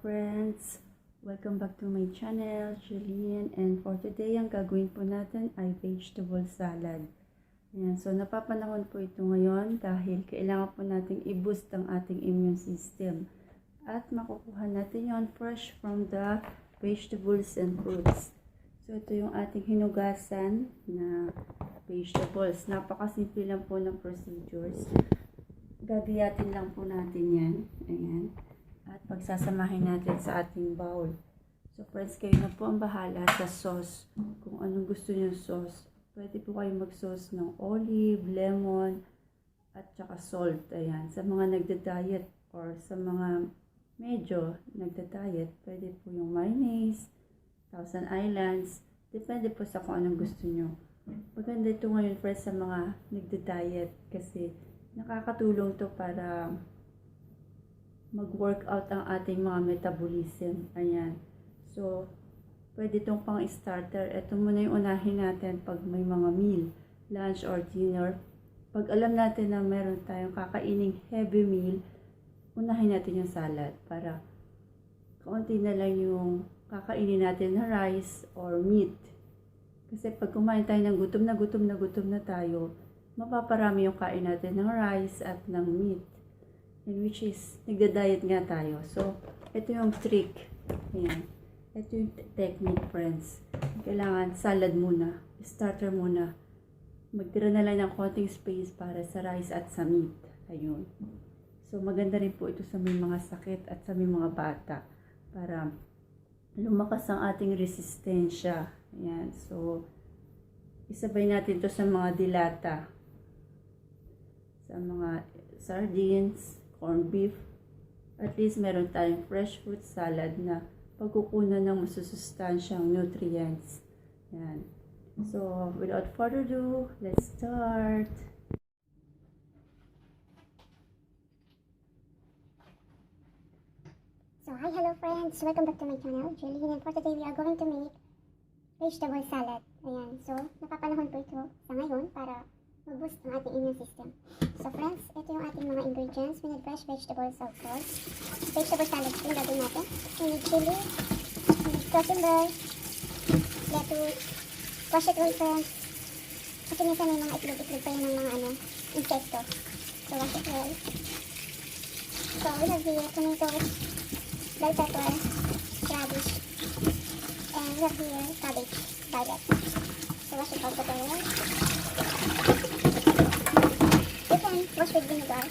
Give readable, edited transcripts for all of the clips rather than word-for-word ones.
friends! Welcome back to my channel, Julian. And for today, ang gagawin po natin ay vegetable salad. Ayan, so napapanahon po ito ngayon dahil kailangan po natin i-boost ang ating immune system. At makukuha natin yon fresh from the vegetables and fruits. So ito yung ating hinugasan na vegetables. Napakasimple lang po ng procedures. Gagayatin lang po natin yan. Ayan. At pagsasamahin natin sa ating bowl. So friends, kayo na po ang bahala sa sauce. Kung anong gusto niyo sauce. Pwede po kayo mag-sauce ng olive, lemon, at saka salt. Ayan. Sa mga nagda-diet or sa mga medyo nagda-diet, pwede po yung mayonnaise, Thousand Islands. Depende po sa kung anong gusto niyo. Maganda ito ngayon friends sa mga nagda-diet kasi nakakatulong to para mag-workout ang ating mga metabolism. Ayan. So, pwede itong pang-starter. Ito muna yung unahin natin pag may mga meal, lunch or dinner. Pag alam natin na meron tayong kakaining heavy meal, unahin natin yung salad para kaunti na lang yung kakainin natin na rice or meat. Kasi pag kumain tayo ng gutom na tayo, mapaparami yung kain natin ng rice at ng meat. And which is, nagda-diet nga tayo. So, ito yung trick. Ayan. Ito yung technique, friends. Kailangan salad muna. Starter muna. Magtira na lang ng konting space para sa rice at sa meat. Ayun. So, maganda rin po ito sa may mga sakit at sa may mga bata. Para lumakas ang ating resistensya. Ayan. So, isabay natin to sa mga dilata. Sa mga sardines, corned beef, at least meron tayong fresh fruit salad na pagkukunan ng masusustansyang nutrients. Yan. So, without further ado, let's start! So, hi, hello friends! Welcome back to my channel, Julian. And for today, we are going to make vegetable salad. Ayan. So, napapanahon po ito sa ngayon para mag-boost ang ating immune system. So friends, ito yung ating mga ingredients. We need fresh vegetables, of course. Vegetable salad yung gagawin natin. We need chili, we need cucumber, lettuce, wash it well friends. Kasi minsan may mga itlog-itlog pa yun ng mga insekto. So wash it well. So we have here tomatoes, bell pepper, radish, and we have here cabbage, violet. So wash it also well. Wash with vinegar.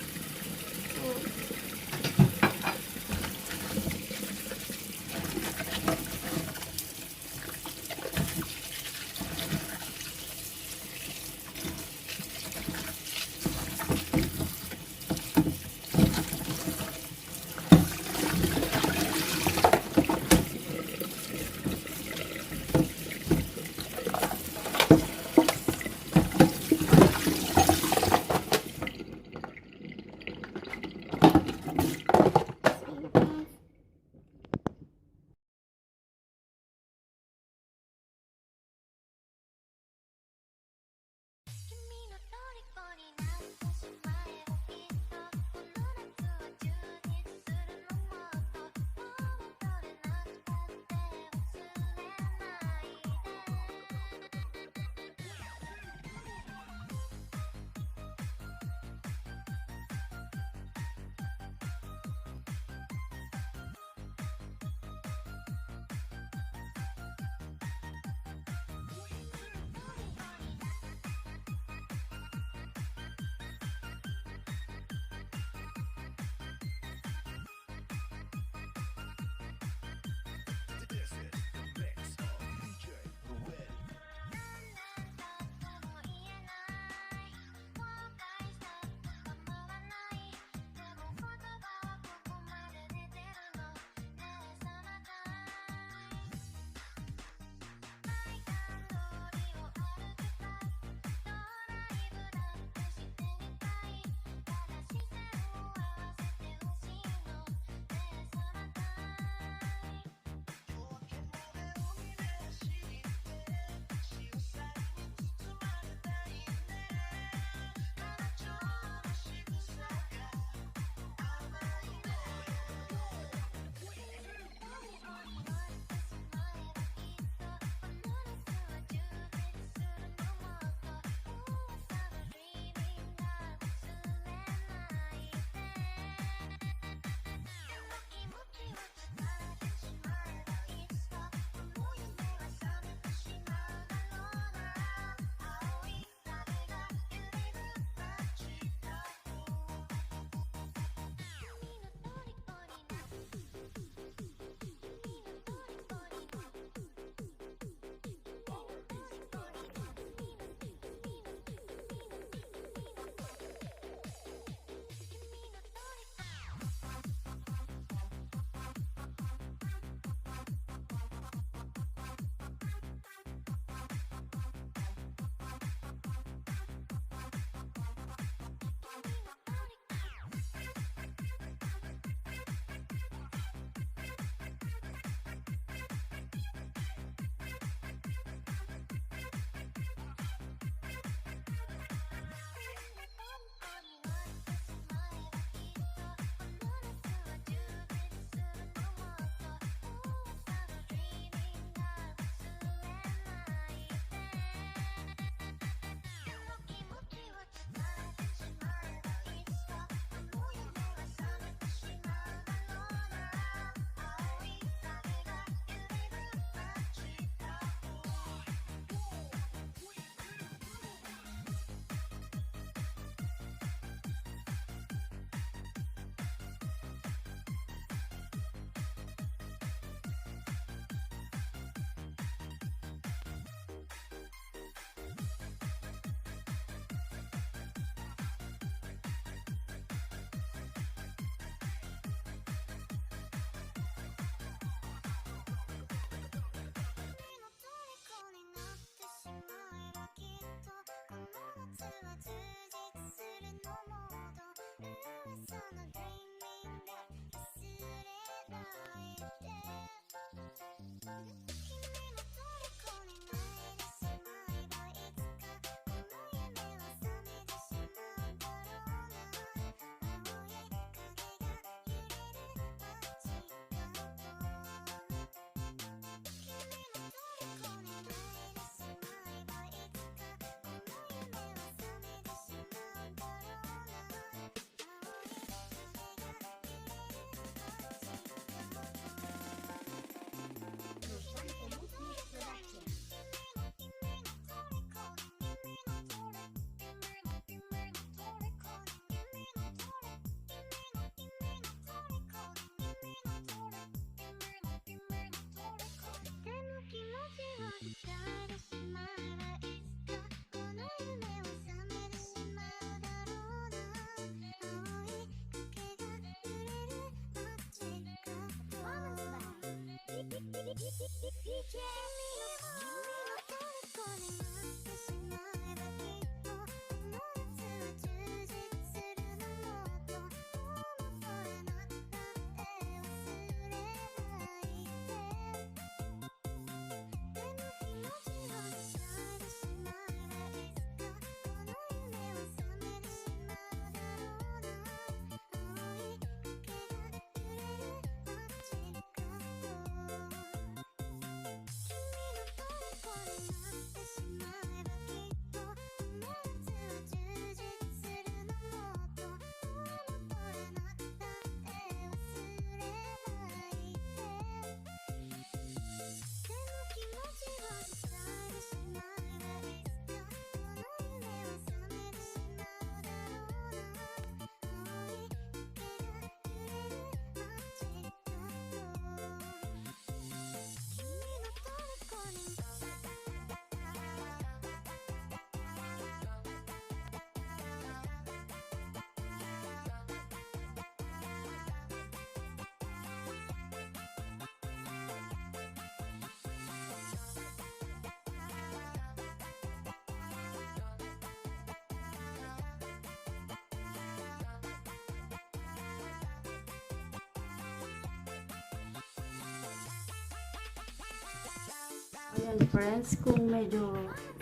Ayan friends, kung medyo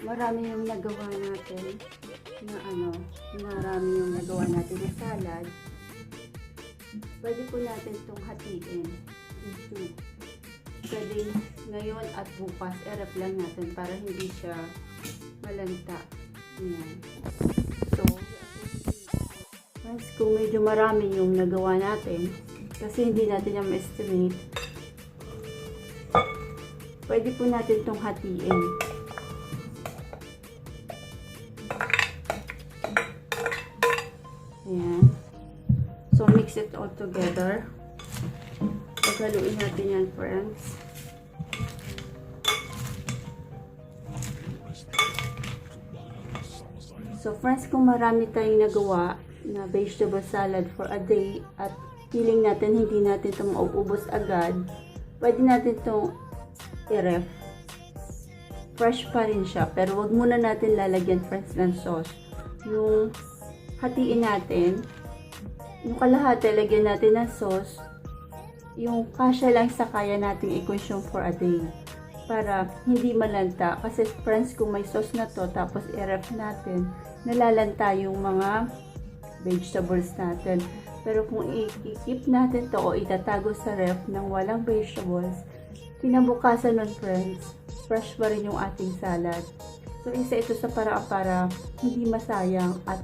marami yung nagawa natin na salad, pwede po natin itong hatiin into. Pwede ngayon at bukas, i-rep lang natin para hindi siya malanta. Ayan. So, friends, kung medyo marami yung nagawa natin, kasi hindi natin yung estimate, pwede po natin itong hatiin. Ayan. So, mix it all together. Paghaluin natin yan, friends. So, friends, kung marami tayong nagawa na vegetable salad for a day at feeling natin hindi natin ito mauubos agad, pwede natin itong i-ref. Fresh pa rin siya, pero wag muna natin lalagyan, friends, ng sauce. Yung hatiin natin, yung kalahati, lagyan natin ng sauce. Yung kasya lang sa kaya nating i-consume for a day. Para hindi malanta. Kasi, friends, kung may sauce na to, tapos i-ref natin, nalalanta yung mga vegetables natin. Pero kung i-keep natin to o itatago sa ref ng walang vegetables, kinabukasan nun, friends, fresh pa rin yung ating salad. So, isa ito sa paraan para hindi masayang at